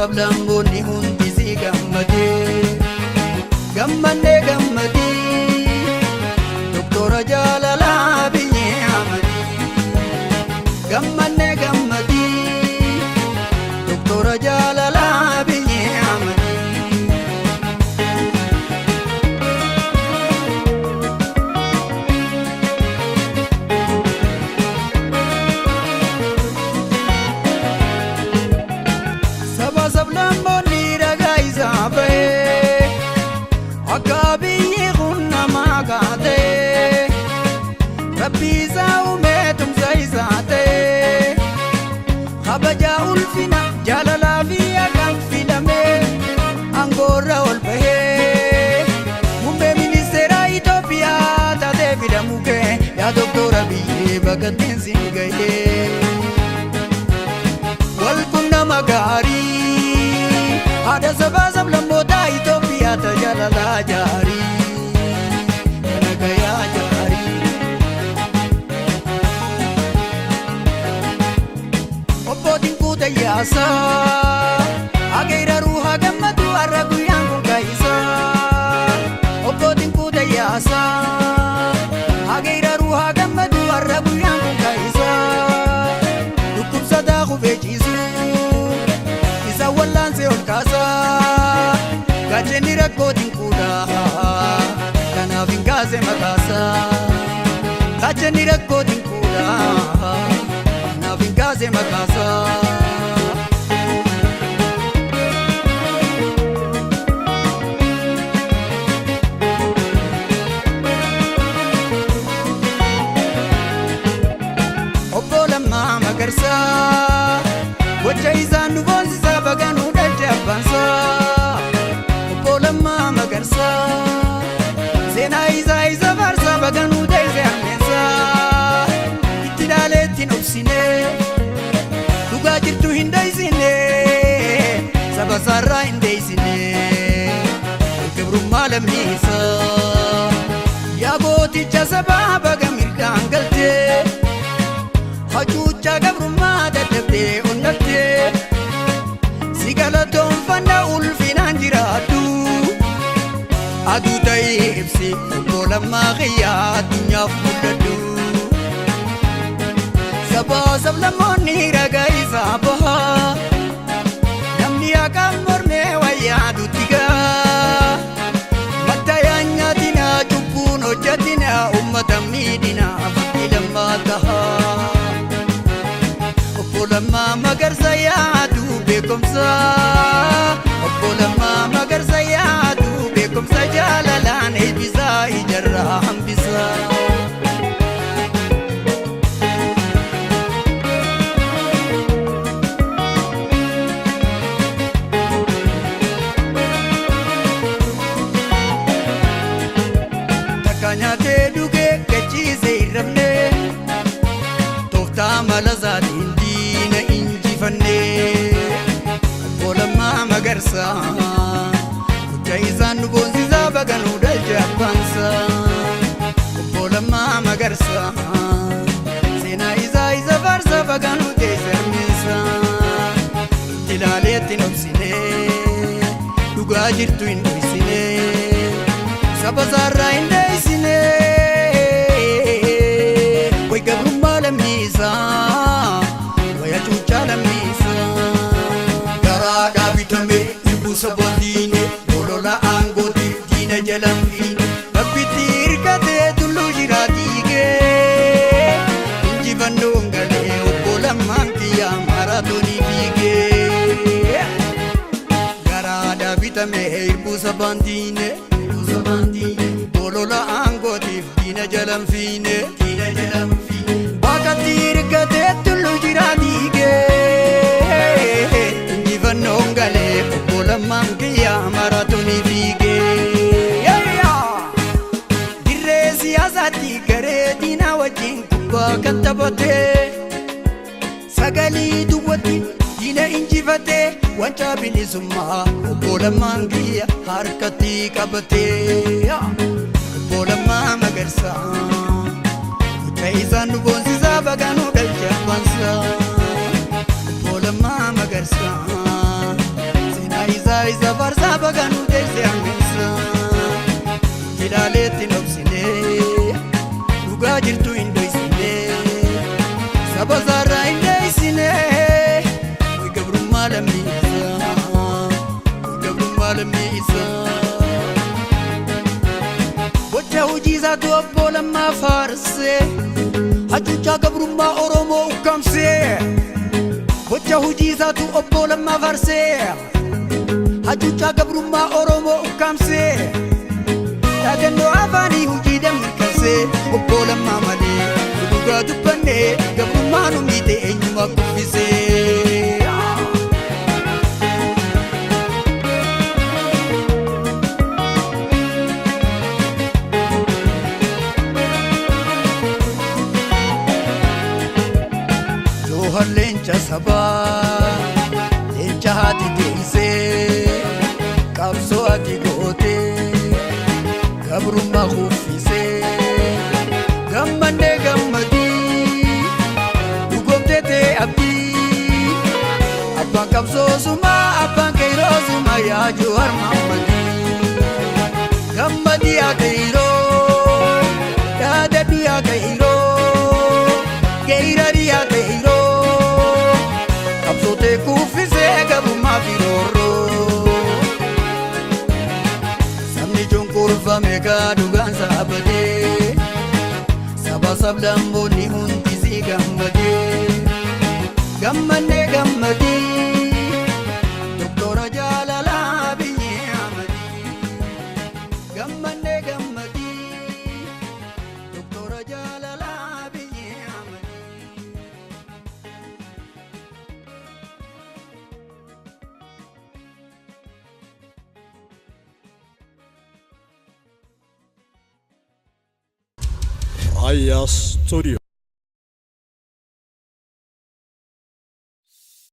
sablamboonni hundi si gammadee gammadee gammadee Doktora Jaalalaa Biyyee Amadii gammadee gammadee Doktora Jaalalaa Biyyee Amadii sablamboonni ragaa isaa ba'ee akka biyyi kun namaa kaatee Rabbi isaa uumee tumsa isaa ta'ee kabajaa ulfina jaalalaa fi haqaan filamee aangoorra ol bahee muummee ministeera Itoophiyaa taatee fidamu kee yaa Doktora Biyyee bakattiin siin gahee walqunnama gaarii haadha sabaa sablammoota Itoophiyaa tajaalalaa jaarii nagayaa jaarii obbootiin kuutayaasaa ageera ruuhaa gammadu har'a guyyaan kun kaayisaa obbootiin kuutayaasaa ageera ruuhaa gammadu har'a guyyaan kun kaayisaa dhukkubsataa qubeechiisu isa wallaanse ol kaasaa gaachenni rakkootiin kuudhaa kanaaf hin kaase makaasaa gaachenni rakkootiin kuudhaa kanaaf hin kaase makaasaa obbo Lammaa Magarsaa gocha isaan nu boonsisaa baganuu dhalche abbaansaa obbo Lammaa Magarsaa seenaa isaa isa faarsaa baganuu deesse ammeensaa itti dhaaleetti nobsine dhugaa jirtu hin deeysine saba isaarraa hin deeysine gabrummaa lammiisaa yaa gooticha sabaa baga mirgaan galtee hacuuchaa gabrummaa dadhabdee onnabdee si galatoonfanna ulfinaan jiraadhu aduu ta'ee ibsi obbo Lammaa Kiyyaa addunyaaf mul'adhu sabaa sablammoonni ragaa isaa bahaa namni haqaan mormee wayyaa dutti gaa mattayaan nyaatina cubbuun hojjatina ummata miidhina fakkii lammaa tahaa obbo Lammaa Magarsaa yaadu beekumsa obbo Lammaa Magarsaa yaadu beekumsa jaalalaan eebbisaa ijarraa hambisaa takka nyaatee dhugee gachiisee hin rafne tooftaa mala isaatiin diina injifannee obbo Lammaa Magarsaa gocha isaan nu boonsisaa baganuu dhalche abbaansaa obbo Lammaa Magarsaa seenaa isaa isa faarsaa baganuu deesse ammeensaa itti ilaaleetti nobsine dhugaa jirtu hin dhoysine saba isaarraa hin deeysine way gabrummaa lammiisaa way hacuuccaa lammiisaa garaadhaa bitamee hirbuu saboondiine bolola aangootiif diina jalan fiine rabbitti hirkatee tulluu jiraa diigee injifannoon galee obbo Lammaan Kiyyaa maaraatoonii fiigee garaadhaa bitamee hirbuu saboondiine bolola aangootiif diina jalan fiine bakatti hirkatee tulluu jiraa diigee injifannoon galee obbo Lammaan Kiyyaa maaraatoonii fiigee dirree siyaasaatti garee diinaa wajjin kubbaa kan taphatee sagalii duwwatti diina injifatee wancaa bilisummaa obbo Lammaan Kiyyaa harkatti qabatee obbo Lammaa Magarsaa gocha isaan nu boonsisaa baganuu dhalche abbaansaa obbo Lammaa Magarsaa isa farsaa baganuu deesse hammeessa ilaaleetti nobsine dhugaa jirtu hin dhoysine saba isaarraa hin dheeysine way gabrummaa lammii isa bocha hojii isaatu obbo Lammaa faarsee hacuuccaa gabrummaa Oromoo ukkaamsee bocha hojii isaatu obbo Lammaa faarsee hacuuccaa gabrummaa Oromoo ukkaamsee dhaadannoo afaanii hojiidhaan mirkansee obbo Lammaa malee dhugaa dubbannee gabrummaa nu miite eenyumaa kuffisee leenca sabaa leenca haati deeysee qabsoo ati gootee gabrummaa kuffisee gammannee gammadii dhugoomtee tee abdii abbaan qabsoo sumaa abbaan keeyroo sumaa yaa Jowaar Mahammadii gammadii haa keeyroo yaadadhii haa keeyroo keeyradhii haa keeyroo kuffisee gabrummaa firoorroo sabni cunqurfame kaa dhugaan saabadee saba sablammoonni hundi si gammadee gammannee gammadii doktora Jaalalaa Abiyyi Ahmadii gammannee gammadii doktora Jaalalaa Abiyyi Ahmadii. Aya Studio.